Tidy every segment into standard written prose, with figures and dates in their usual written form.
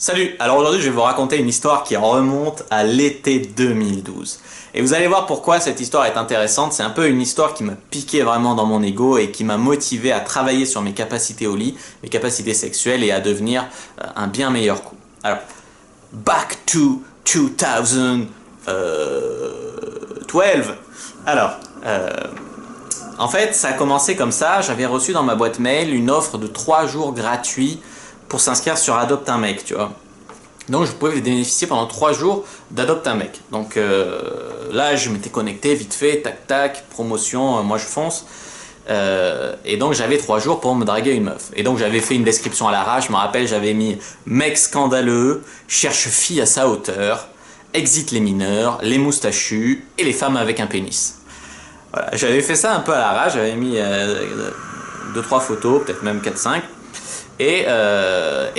Salut, alors aujourd'hui je vais vous raconter une histoire qui remonte à l'été 2012. Et vous allez voir pourquoi cette histoire est intéressante, c'est un peu une histoire qui m'a piqué vraiment dans mon ego et qui m'a motivé à travailler sur mes capacités au lit, mes capacités sexuelles et à devenir un bien meilleur coup. Alors, back to 2012. Alors, en fait ça a commencé comme ça, j'avais reçu dans ma boîte mail une offre de 3 jours gratuits pour s'inscrire sur Adopte un mec, tu vois. Donc je pouvais bénéficier pendant 3 jours d'Adopte un mec. Donc là je m'étais connecté vite fait, tac tac, promotion, moi je fonce. Et donc j'avais 3 jours pour me draguer une meuf. Et donc j'avais fait une description à l'arrache, je me rappelle j'avais mis mec scandaleux, cherche fille à sa hauteur, exit les mineurs, les moustachus et les femmes avec un pénis. Voilà, j'avais fait ça un peu à l'arrache, j'avais mis 2-3 photos, peut-être même 4-5. Et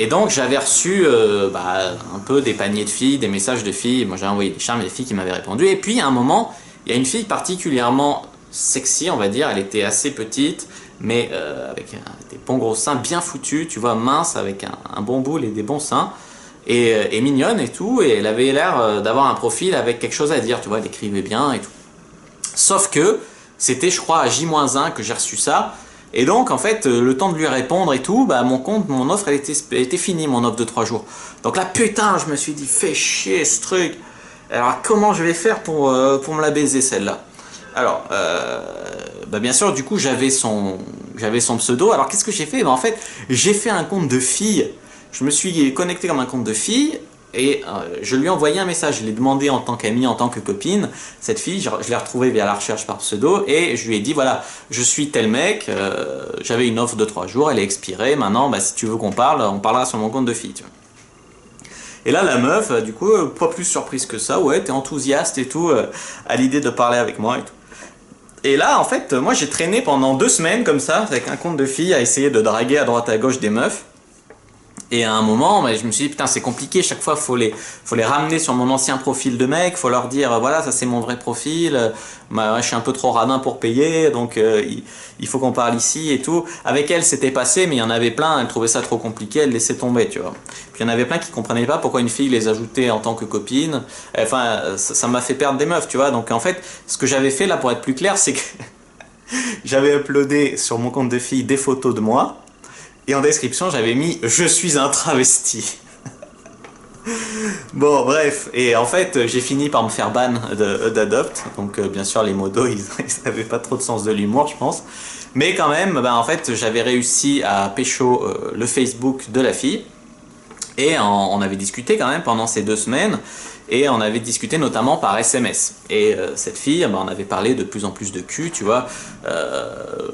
donc j'avais reçu un peu des paniers de filles, des messages de filles. Moi j'ai envoyé des charmes et des filles qui m'avaient répondu. Et puis à un moment, il y a une fille particulièrement sexy, on va dire. Elle était assez petite, mais avec des bons gros seins bien foutus, tu vois, mince, avec un bon boule et des bons seins. Et mignonne et tout. Et elle avait l'air d'avoir un profil avec quelque chose à dire, tu vois, elle écrivait bien et tout. Sauf que c'était, je crois, à J-1 que j'ai reçu ça. Et donc, en fait, le temps de lui répondre et tout, bah, mon offre, elle était finie, mon offre de 3 jours. Donc là, putain, je me suis dit, fais chier ce truc. Alors, comment je vais faire pour me la baiser, celle-là? Alors, bien sûr, du coup, j'avais son pseudo. Alors, qu'est-ce que j'ai fait? En fait, j'ai fait un compte de fille. Je me suis connecté comme un compte de fille. Et je lui ai envoyé un message, je l'ai demandé en tant qu'amie, en tant que copine, cette fille, je l'ai retrouvée via la recherche par pseudo, et je lui ai dit, voilà, je suis tel mec, j'avais une offre de 3 jours, elle est expirée, maintenant, si tu veux qu'on parle, on parlera sur mon compte de fille, tu vois. Et là, la meuf, du coup, pas plus surprise que ça, ouais, t'es enthousiaste et tout, à l'idée de parler avec moi et tout. Et là, en fait, moi j'ai traîné pendant 2 semaines comme ça, avec un compte de fille, à essayer de draguer à droite à gauche des meufs. Et à un moment, je me suis dit, putain, c'est compliqué, chaque fois, faut les ramener sur mon ancien profil de mec, faut leur dire, voilà, ça c'est mon vrai profil, je suis un peu trop radin pour payer, donc il faut qu'on parle ici et tout. Avec elle, c'était passé, mais il y en avait plein, elle trouvait ça trop compliqué, elle laissait tomber, tu vois. Puis il y en avait plein qui comprenaient pas pourquoi une fille les ajoutait en tant que copine. Enfin, ça m'a fait perdre des meufs, tu vois. Donc en fait, ce que j'avais fait là, pour être plus clair, c'est que j'avais uploadé sur mon compte de fille des photos de moi. Et en description, j'avais mis « Je suis un travesti ». Bon, bref. Et en fait, j'ai fini par me faire ban d'Adopte. Donc, bien sûr, les modos, ils n'avaient pas trop de sens de l'humour, je pense. Mais quand même, en fait, j'avais réussi à pécho le Facebook de la fille. Et on avait discuté quand même pendant ces 2 semaines. Et on avait discuté notamment par SMS. Et cette fille, on avait parlé de plus en plus de cul, tu vois.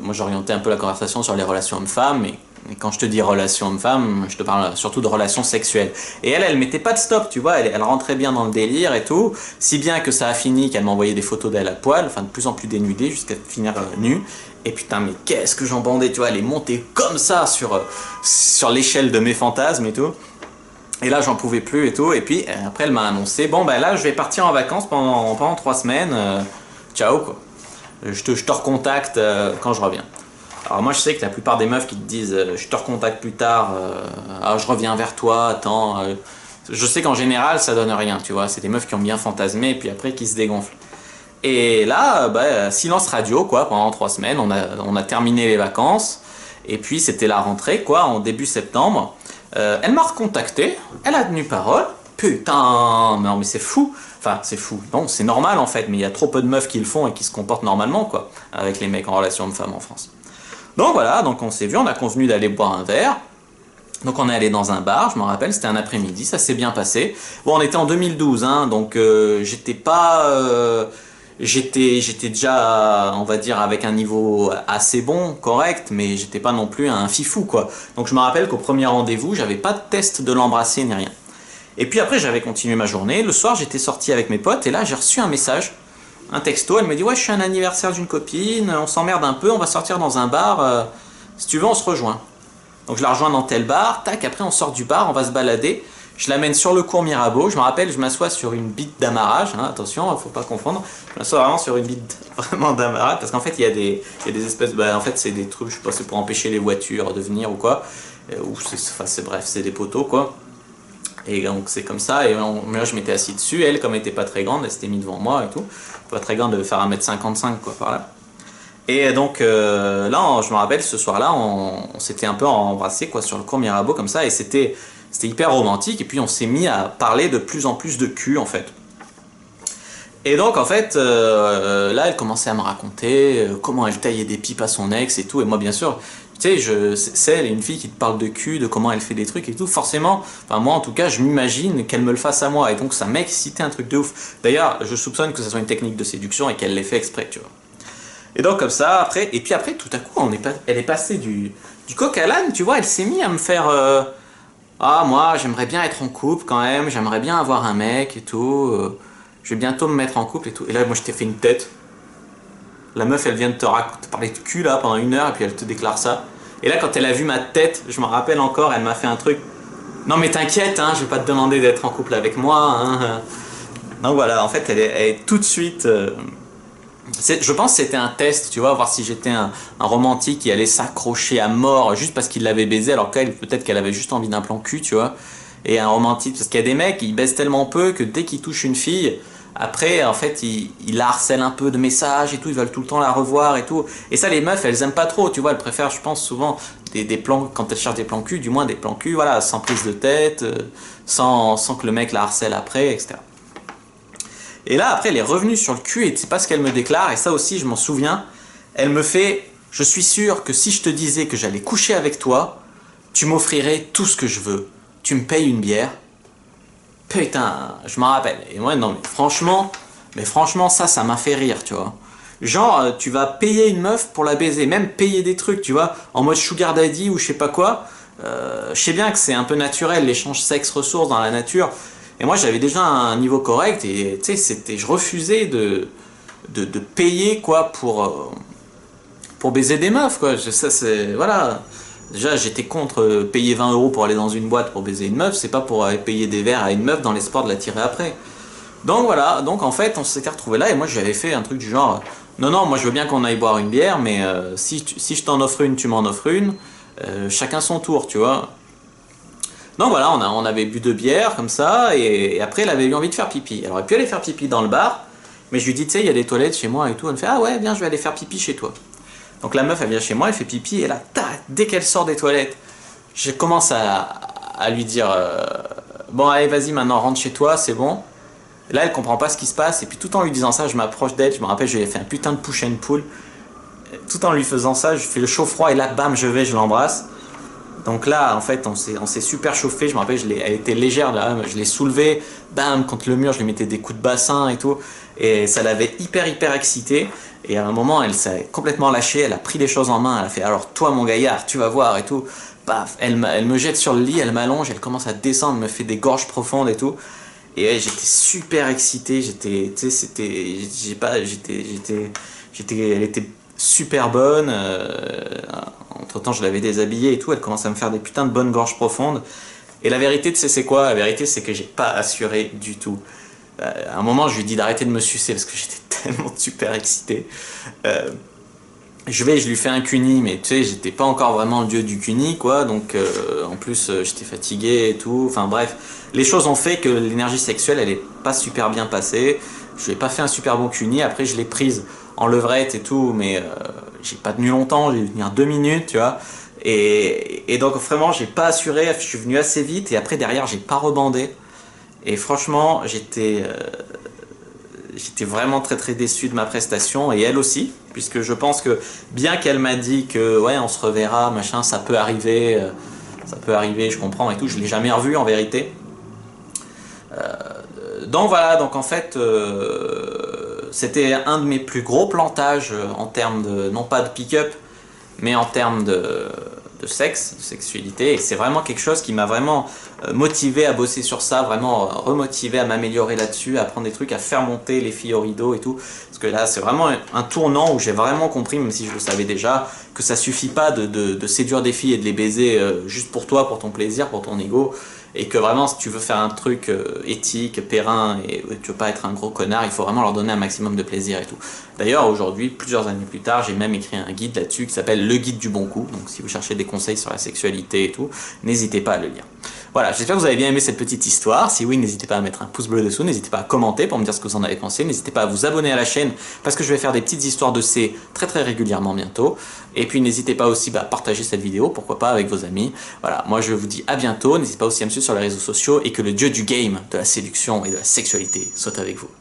Moi, j'orientais un peu la conversation sur les relations hommes-femmes, mais quand je te dis relations homme-femme, je te parle surtout de relations sexuelles. Et elle mettait pas de stop, tu vois, elle rentrait bien dans le délire et tout, si bien que ça a fini qu'elle m'envoyait des photos d'elle à poil, enfin de plus en plus dénudée jusqu'à finir nue. Et putain, mais qu'est-ce que j'en bandais, tu vois, elle est montée comme ça sur l'échelle de mes fantasmes et tout. Et là, j'en pouvais plus et tout. Et puis après, elle m'a annoncé, bon là, je vais partir en vacances pendant 3 semaines. Ciao, quoi. Je te recontacte quand je reviens. Alors moi je sais que la plupart des meufs qui te disent je te recontacte plus tard, je reviens vers toi, attends, je sais qu'en général ça donne rien, tu vois, c'est des meufs qui ont bien fantasmé et puis après qui se dégonflent. Et là, silence radio quoi, pendant 3 semaines, on a terminé les vacances et puis c'était la rentrée quoi, en début septembre. Elle m'a recontacté, elle a tenu parole, putain, non mais c'est fou. Enfin, c'est fou. Non, c'est normal en fait, mais il y a trop peu de meufs qui le font et qui se comportent normalement quoi, avec les mecs en relation homme-femme en France. Donc voilà, donc on s'est vu, on a convenu d'aller boire un verre. Donc on est allé dans un bar, je me rappelle, c'était un après-midi, ça s'est bien passé. Bon, on était en 2012, hein, donc j'étais déjà, on va dire, avec un niveau assez bon, correct, mais j'étais pas non plus un fifou, quoi. Donc je me rappelle qu'au premier rendez-vous, j'avais pas de test de l'embrasser ni rien. Et puis après, j'avais continué ma journée. Le soir, j'étais sorti avec mes potes, et là, j'ai reçu un message. Un texto, elle me dit ouais je suis un anniversaire d'une copine, on s'emmerde un peu, on va sortir dans un bar, si tu veux on se rejoint. Donc je la rejoins dans tel bar, tac, après on sort du bar, on va se balader, je l'amène sur le cours Mirabeau, je me rappelle je m'assois sur une bite d'amarrage, hein, attention, faut pas confondre, je m'assois vraiment sur une bite vraiment d'amarrage, parce qu'en fait il y a des espèces, en fait c'est des trucs, je sais pas, c'est pour empêcher les voitures de venir ou quoi, ou bref, c'est des poteaux quoi. Et donc c'est comme ça, et moi je m'étais assis dessus, elle comme elle était pas très grande, elle s'était mise devant moi et tout, pas très grande, de faire 1m55 quoi par là. Et donc là, je me rappelle ce soir-là, on s'était un peu embrassé quoi sur le cours Mirabeau comme ça, et c'était hyper romantique, et puis on s'est mis à parler de plus en plus de cul en fait. Et donc en fait, là elle commençait à me raconter comment elle taillait des pipes à son ex et tout, et moi bien sûr, tu sais, c'est elle, une fille qui te parle de cul, de comment elle fait des trucs et tout, forcément, enfin moi en tout cas, je m'imagine qu'elle me le fasse à moi, et donc ça m'excitait un truc de ouf. D'ailleurs, je soupçonne que ça soit une technique de séduction et qu'elle l'ait fait exprès, tu vois. Et donc comme ça, après, et puis après, tout à coup, elle est passée du coq à l'âne, tu vois, elle s'est mise à me faire... ah, moi, j'aimerais bien être en couple quand même, j'aimerais bien avoir un mec et tout, je vais bientôt me mettre en couple et tout. Et là, moi, je t'ai fait une tête. La meuf, elle vient de te parler de cul, là, pendant 1 heure, et puis elle te déclare ça. Et là, quand elle a vu ma tête, je me rappelle encore, elle m'a fait un truc. Non, mais t'inquiète, hein, je vais pas te demander d'être en couple avec moi, hein. Donc voilà, en fait, elle est tout de suite... je pense que c'était un test, tu vois, voir si j'étais un romantique qui allait s'accrocher à mort juste parce qu'il l'avait baisé, alors qu'elle, peut-être qu'elle avait juste envie d'un plan cul, tu vois. Et un romantique, parce qu'il y a des mecs, ils baissent tellement peu que dès qu'ils touchent une fille, après, en fait, ils la harcèlent un peu de messages et tout, ils veulent tout le temps la revoir et tout. Et ça, les meufs, elles aiment pas trop, tu vois, elles préfèrent, je pense, souvent des plans, quand elles cherchent des plans cul, du moins des plans cul, voilà, sans prise de tête, sans que le mec la harcèle après, etc. Et là, après, elle est revenue sur le cul et c'est pas ce qu'elle me déclare, et ça aussi, je m'en souviens. Elle me fait, je suis sûr que si je te disais que j'allais coucher avec toi, tu m'offrirais tout ce que je veux. Tu me payes une bière. Putain, je m'en rappelle. Et moi, non, mais franchement, ça m'a fait rire, tu vois. Genre, tu vas payer une meuf pour la baiser, même payer des trucs, tu vois, en mode sugar daddy ou je sais pas quoi. Je sais bien que c'est un peu naturel, l'échange sexe-ressources dans la nature. Et moi, j'avais déjà un niveau correct et tu sais, je refusais de payer quoi pour baiser des meufs, quoi. Ça, c'est, voilà. Déjà, j'étais contre payer 20 € pour aller dans une boîte pour baiser une meuf, c'est pas pour aller payer des verres à une meuf dans l'espoir de la tirer après. Donc voilà, donc en fait, on s'était retrouvés là et moi j'avais fait un truc du genre non, non, moi je veux bien qu'on aille boire une bière, mais si je t'en offre une, tu m'en offres une, chacun son tour, tu vois. Donc voilà, on avait bu 2 bières comme ça et après elle avait eu envie de faire pipi. Elle aurait pu aller faire pipi dans le bar, mais je lui dis, tu sais, il y a des toilettes chez moi et tout. Elle me fait, ah ouais, viens, je vais aller faire pipi chez toi. Donc la meuf, elle vient chez moi, elle fait pipi, et là, tac, dès qu'elle sort des toilettes, je commence à lui dire bon, allez, vas-y, maintenant rentre chez toi, c'est bon. Et là, elle comprend pas ce qui se passe, et puis tout en lui disant ça, je m'approche d'elle, je me rappelle, je lui ai fait un putain de push and pull. Tout en lui faisant ça, je fais le chaud-froid, et là, bam, je l'embrasse. Donc là, en fait, on s'est super chauffé, je me rappelle, elle était légère, là, je l'ai soulevée, bam, contre le mur, je lui mettais des coups de bassin et tout, et ça l'avait hyper excité. Et à un moment, elle s'est complètement lâchée, elle a pris les choses en main, elle a fait alors toi mon gaillard, tu vas voir et tout. Paf, elle me jette sur le lit, elle m'allonge, elle commence à descendre, me fait des gorges profondes et tout. Et ouais, j'étais super excité, j'étais, tu sais, c'était, j'ai pas, elle était super bonne. Entre temps, je l'avais déshabillée et tout, elle commence à me faire des putains de bonnes gorges profondes. Et la vérité, tu sais, c'est quoi? La vérité, c'est que j'ai pas assuré du tout. À un moment, je lui dis d'arrêter de me sucer parce que j'étais tellement super excité. Je lui fais un cuni, mais tu sais, j'étais pas encore vraiment le dieu du cuni, quoi. Donc, en plus, j'étais fatigué et tout. Enfin, bref, les choses ont fait que l'énergie sexuelle, elle est pas super bien passée. Je lui ai pas fait un super bon cuni. Après, je l'ai prise en levrette et tout, mais j'ai pas tenu longtemps. J'ai dû tenir 2 minutes, tu vois. Et donc, vraiment, j'ai pas assuré. Je suis venu assez vite et après, derrière, j'ai pas rebandé. Et franchement, j'étais vraiment très déçu de ma prestation et elle aussi, puisque je pense que bien qu'elle m'a dit que ouais, on se reverra, machin, ça peut arriver, je comprends et tout, je l'ai jamais revu en vérité. Donc voilà, donc en fait, c'était un de mes plus gros plantages en termes de, non pas de pick-up, mais en termes de sexe, de sexualité, et c'est vraiment quelque chose qui m'a vraiment motivé à bosser sur ça, vraiment remotivé à m'améliorer là-dessus, à apprendre des trucs, à faire monter les filles au rideau et tout, parce que là c'est vraiment un tournant où j'ai vraiment compris, même si je le savais déjà, que ça suffit pas de séduire des filles et de les baiser juste pour toi, pour ton plaisir, pour ton ego, et que vraiment si tu veux faire un truc éthique, périn, et tu veux pas être un gros connard, il faut vraiment leur donner un maximum de plaisir et tout. D'ailleurs aujourd'hui, plusieurs années plus tard, j'ai même écrit un guide là-dessus qui s'appelle Le Guide du Bon Coup, donc si vous cherchez des conseils sur la sexualité et tout, n'hésitez pas à le lire. Voilà, j'espère que vous avez bien aimé cette petite histoire. Si oui, n'hésitez pas à mettre un pouce bleu dessous, n'hésitez pas à commenter pour me dire ce que vous en avez pensé, n'hésitez pas à vous abonner à la chaîne parce que je vais faire des petites histoires de C très très régulièrement bientôt. Et puis n'hésitez pas aussi à partager cette vidéo, pourquoi pas avec vos amis. Voilà, moi je vous dis à bientôt, n'hésitez pas aussi à me suivre sur les réseaux sociaux et que le dieu du game, de la séduction et de la sexualité soit avec vous.